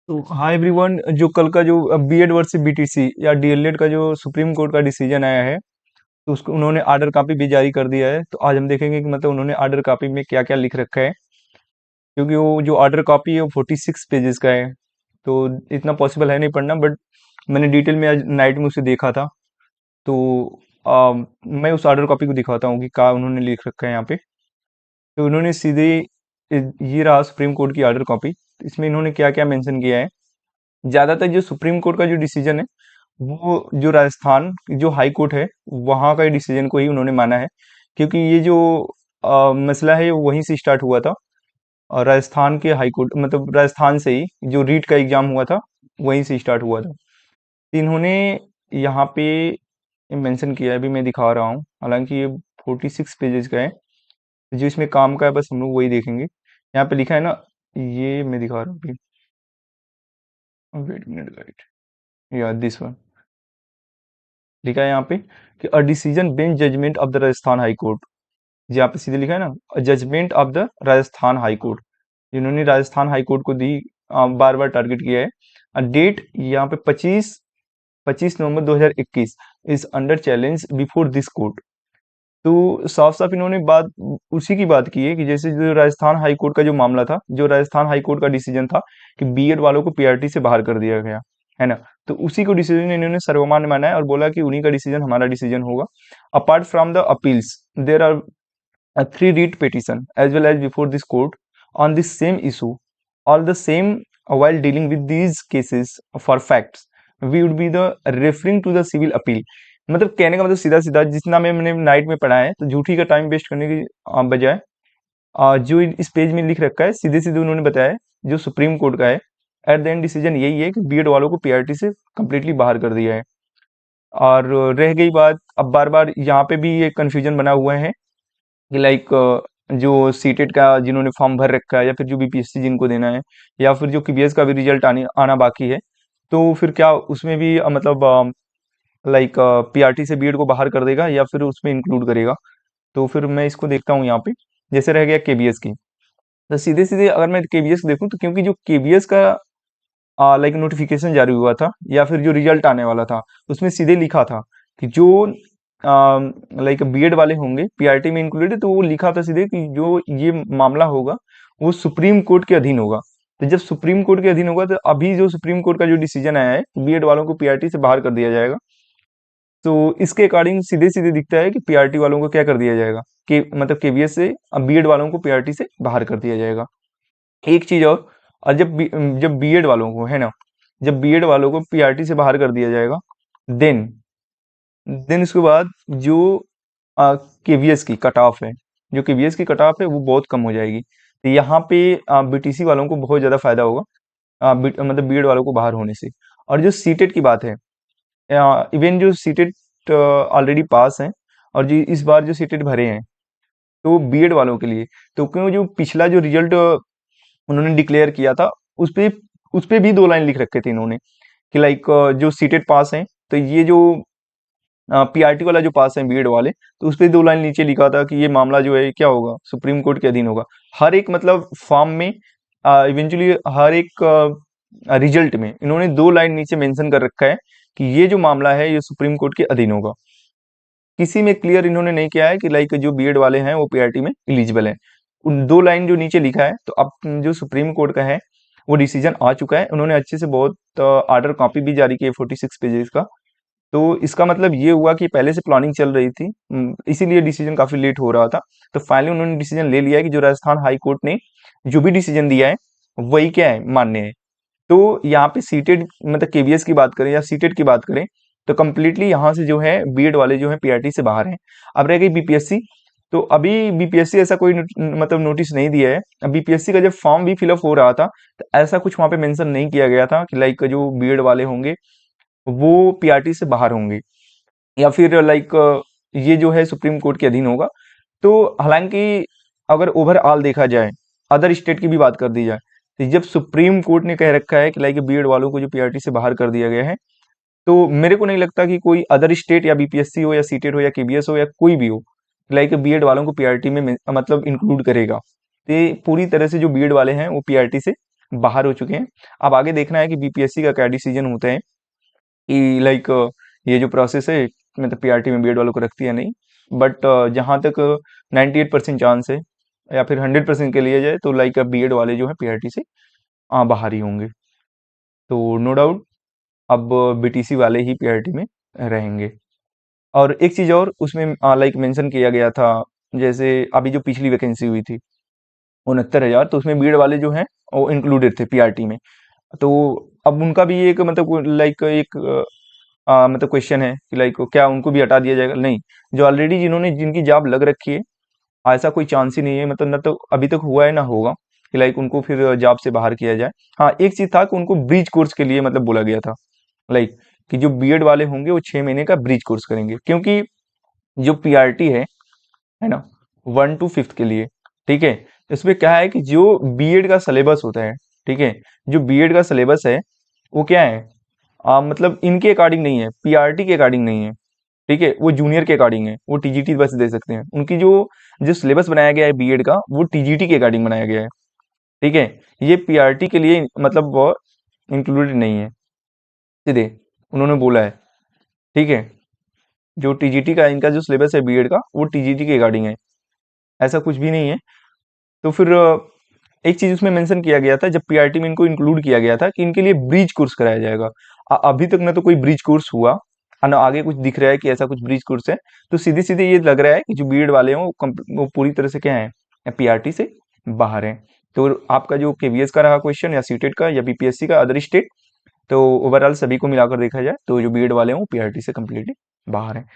तो hi everyone, जो कल का जो बीएड वर्सेस बीटीसी या डीएलएड का जो सुप्रीम कोर्ट का डिसीजन आया है, तो उसको उन्होंने आर्डर कॉपी भी जारी कर दिया है। तो आज हम देखेंगे कि मतलब उन्होंने आर्डर कॉपी में क्या क्या लिख रखा है, क्योंकि वो जो आर्डर कॉपी है वो 46 पेजेस का है। तो इतना पॉसिबल है नहीं पढ़ना, बट मैंने डिटेल में आज नाइट में उसे देखा था। तो मैं उस आर्डर कॉपी को दिखाता हूँ कि क्या उन्होंने लिख रखा है यहाँ पे। तो उन्होंने सीधे ये रहा सुप्रीम कोर्ट की आर्डर कॉपी। इसमें इन्होंने क्या क्या मेंशन किया है। ज़्यादातर जो सुप्रीम कोर्ट का जो डिसीजन है, वो जो राजस्थान की जो हाई कोर्ट है, वहाँ का डिसीजन को ही उन्होंने माना है। क्योंकि ये जो मसला है वो वहीं से स्टार्ट हुआ था, और राजस्थान के हाई कोर्ट मतलब राजस्थान से ही जो रीट का एग्जाम हुआ था, वहीं से स्टार्ट हुआ था। तो इन्होंने यहाँ पे मेंशन किया है, अभी मैं दिखा रहा हूँ, हालांकि ये 46 पेजेस का है। जो इसमें काम का है बस हम लोग वही देखेंगे। यहाँ पे लिखा है ना, ये मैं दिखा रहा हूँ अभी। वेट मिनट गाइड, या दिस वन। लिखा है यहाँ पे कि a decision bench judgment of the Rajasthan high court. यहाँ पे सीधे लिखा है ना, judgment of the Rajasthan high court. इन्होंने राजस्थान हाई कोर्ट को दी, बार बार टारगेट किया है। डेट यहाँ पे 25 नवंबर 2021 is under challenge before this court. तो साफ साफ इन्होंने बात उसी की बात की है कि जैसे जो राजस्थान हाई कोर्ट का जो मामला था, जो राजस्थान हाई कोर्ट का डिसीजन था कि बीएड वालों को पीआरटी से बाहर कर दिया गया है ना। तो उसी को डिसीजन इन्होंने सर्वमान्य माना है और बोला कि उन्हीं का डिसीजन हमारा डिसीजन होगा। Apart from the appeals, there are three read petition as well as before this court on this same issue. All the same, while dealing with these cases for facts, we would be the referring to the civil appeal. मतलब कहने का मतलब सीधा सीधा जितना मैंने night में पढ़ा है, तो झूठी का टाइम वेस्ट करने की बजाय जो इस पेज में लिख रखा है, सीधे सीधे उन्होंने बताया है जो सुप्रीम कोर्ट का है। एट द एंड डिसीजन यही है कि बीएड वालों को पीआरटी से कंप्लीटली बाहर कर दिया है। और रह गई बात, अब बार बार यहाँ पे भी ये कंफ्यूजन बना हुआ है कि लाइक जो सीटेट का जिन्होंने फॉर्म भर रखा है, या फिर जो बीपीएससी जिनको देना है, या फिर जो केबीएस का भी रिजल्ट आने आना बाकी है, तो फिर क्या उसमें भी मतलब लाइक पीआरटी से बीएड को बाहर कर देगा या फिर उसमें इंक्लूड करेगा। तो फिर मैं इसको देखता हूँ यहाँ पे। जैसे रह गया केबीएस की, तो सीधे सीधे अगर मैं केबीएस देखूँ, तो क्योंकि जो केबीएस का लाइक नोटिफिकेशन जारी हुआ था या फिर जो रिजल्ट आने वाला था, उसमें सीधे लिखा था कि जो लाइक बीएड वाले होंगे पीआरटी में इंक्लूडेड, तो वो लिखा था सीधे कि जो ये मामला होगा वो सुप्रीम कोर्ट के अधीन होगा। तो जब सुप्रीम कोर्ट के अधीन होगा, तो अभी जो सुप्रीम कोर्ट का जो डिसीजन आया है बीएड वालों को पीआरटी से बाहर कर दिया जाएगा, तो इसके अकॉर्डिंग सीधे सीधे दिखता है कि पीआरटी वालों को क्या कर दिया जाएगा, कि मतलब केवीएस से अब बीएड वालों को पीआरटी से बाहर कर दिया जाएगा। एक चीज और जब बीएड वालों को है ना, जब बीएड वालों को पीआरटी से बाहर कर दिया जाएगा, देन देन उसके बाद जो केवीएस की कट ऑफ है, जो केवीएस की कट ऑफ है वो बहुत कम हो जाएगी। तो यहाँ पे बीटीसी वालों को बहुत ज़्यादा फायदा होगा, मतलब बीएड वालों को बाहर होने से। और जो सीटेट की बात है, इवन जो सीटेट ऑलरेडी पास हैं और जो इस बार जो सीटेट भरे हैं, तो बीएड वालों के लिए, तो क्यों जो पिछला जो रिजल्ट उन्होंने डिक्लेयर किया था, उस पे भी दो लाइन लिख रखे थे इन्होंने कि लाइक जो सीटेट पास हैं, तो ये जो पीआरटी वाला जो पास है बीएड वाले, तो उस पे दो लाइन नीचे लिखा था कि ये मामला जो है क्या होगा, सुप्रीम कोर्ट के अधीन होगा। हर एक मतलब फॉर्म में इवेंचुअली हर एक रिजल्ट में इन्होंने दो लाइन नीचे मेंशन कर रखा है कि ये जो मामला है ये सुप्रीम कोर्ट के अधीन होगा। किसी में क्लियर इन्होंने नहीं किया है कि लाइक जो बीएड वाले हैं वो पीआरटी में एलिजिबल हैं। उन दो लाइन जो नीचे लिखा है, तो अब जो सुप्रीम कोर्ट का है वो डिसीजन आ चुका है। उन्होंने अच्छे से बहुत आर्डर कॉपी भी जारी की है 46 पेजेस का। तो इसका मतलब ये हुआ कि पहले से प्लानिंग चल रही थी, इसीलिए डिसीजन काफी लेट हो रहा था। तो फाइनली उन्होंने डिसीजन ले लिया है कि जो राजस्थान हाई कोर्ट ने जो भी डिसीजन दिया है वही क्या है, मान्य है। तो यहाँ पे सीटेड मतलब केवीएस की बात करें या सीटेड की बात करें, तो कंप्लीटली यहाँ से जो है बीएड वाले जो है पीआरटी से बाहर हैं। अब रह गई बीपीएससी। तो अभी बीपीएससी ऐसा कोई मतलब नोटिस नहीं दिया है। अब बीपीएससी का जब फॉर्म भी फिलअप हो रहा था, तो ऐसा कुछ वहां पे मेंशन नहीं किया गया था कि लाइक जो बीएड वाले होंगे वो पीआरटी से बाहर होंगे, या फिर लाइक ये जो है सुप्रीम कोर्ट के अधीन होगा। तो हालांकि अगर ओवरऑल देखा जाए, अदर स्टेट की भी बात कर दी जाए, तो जब सुप्रीम कोर्ट ने कह रखा है कि लाइक बीएड वालों को जो पीआरटी से बाहर कर दिया गया है, तो मेरे को नहीं लगता कि कोई अदर स्टेट या बीपीएससी हो या सीटेट हो या केबीएस हो या कोई भी हो, लाइक बीएड वालों को पीआरटी में मतलब इंक्लूड करेगा। तो ये पूरी तरह से जो बीएड वाले हैं वो पीआरटी से बाहर हो चुके हैं। अब आगे देखना है कि बीपीएससी का क्या डिसीजन होता है कि लाइक ये जो प्रोसेस है मतलब पीआरटी में बीएड वालों को रखती है नहीं, बट जहाँ तक 98% चांस है या फिर 100% के लिए जाए तो लाइक बीएड वाले जो है पीआरटी से बाहर ही होंगे। तो नो डाउट अब बीटीसी वाले ही पीआरटी में रहेंगे। और एक चीज़ और उसमें लाइक मेंशन किया गया था, जैसे अभी जो पिछली वैकेंसी हुई थी 69,000, तो उसमें बीएड वाले जो हैं वो इंक्लूडेड थे पीआरटी में। तो अब उनका भी एक मतलब लाइक एक मतलब क्वेश्चन है कि लाइक क्या उनको भी हटा दिया जाएगा? नहीं, जो ऑलरेडी जिन्होंने जिनकी जॉब लग रखी है ऐसा कोई चांस ही नहीं है, मतलब ना तो अभी तक हुआ है ना होगा कि लाइक उनको फिर जॉब से बाहर किया जाए। हाँ, एक चीज था कि उनको ब्रिज कोर्स के लिए मतलब बोला गया था, लाइक कि जो बीएड वाले होंगे वो 6 महीने का ब्रिज कोर्स करेंगे, क्योंकि जो पीआरटी है ना, 1 to 5th के लिए, ठीक है। इसमें क्या है कि जो बीएड का सिलेबस होता है, ठीक है, जो बीएड का सिलेबस है वो क्या है, मतलब इनके अकॉर्डिंग नहीं है, पीआरटी के अकॉर्डिंग नहीं है, ठीक है, वो जूनियर के अकॉर्डिंग है, वो टीजीटी बस दे सकते हैं। उनकी जो जो सिलेबस बनाया गया है बीएड का वो टीजीटी के अकॉर्डिंग बनाया गया है, ठीक है। ये पीआरटी के लिए मतलब वो इंक्लूडेड नहीं है, सीधे उन्होंने बोला है, ठीक है। जो टीजीटी का इनका जो सिलेबस है बीएड का वो टीजीटी के अकॉर्डिंग है, ऐसा कुछ भी नहीं है। तो फिर एक चीज उसमें मेंशन किया गया था, जब पीआरटी में इनको इंक्लूड किया गया था कि इनके लिए ब्रिज कोर्स कराया जाएगा। अभी तक ना तो कोई ब्रिज कोर्स हुआ और ना आगे कुछ दिख रहा है कि ऐसा कुछ ब्रिज कोर्स है। तो सीधे सीधे ये लग रहा है कि जो बीएड वाले हैं वो पूरी तरह से क्या है, पीआरटी से बाहर है। तो आपका जो केवीएस का रहा क्वेश्चन या सीटेट का या बीपीएससी का अदर स्टेट, तो ओवरऑल सभी को मिलाकर देखा जाए तो जो बीएड वाले हैं वो पीआरटी से कम्प्लीटली बाहर हैं।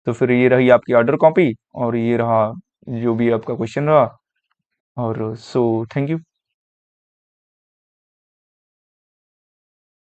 तो फिर ये रही आपकी ऑर्डर कॉपी और ये रहा जो भी आपका क्वेश्चन रहा। और सो थैंक यू।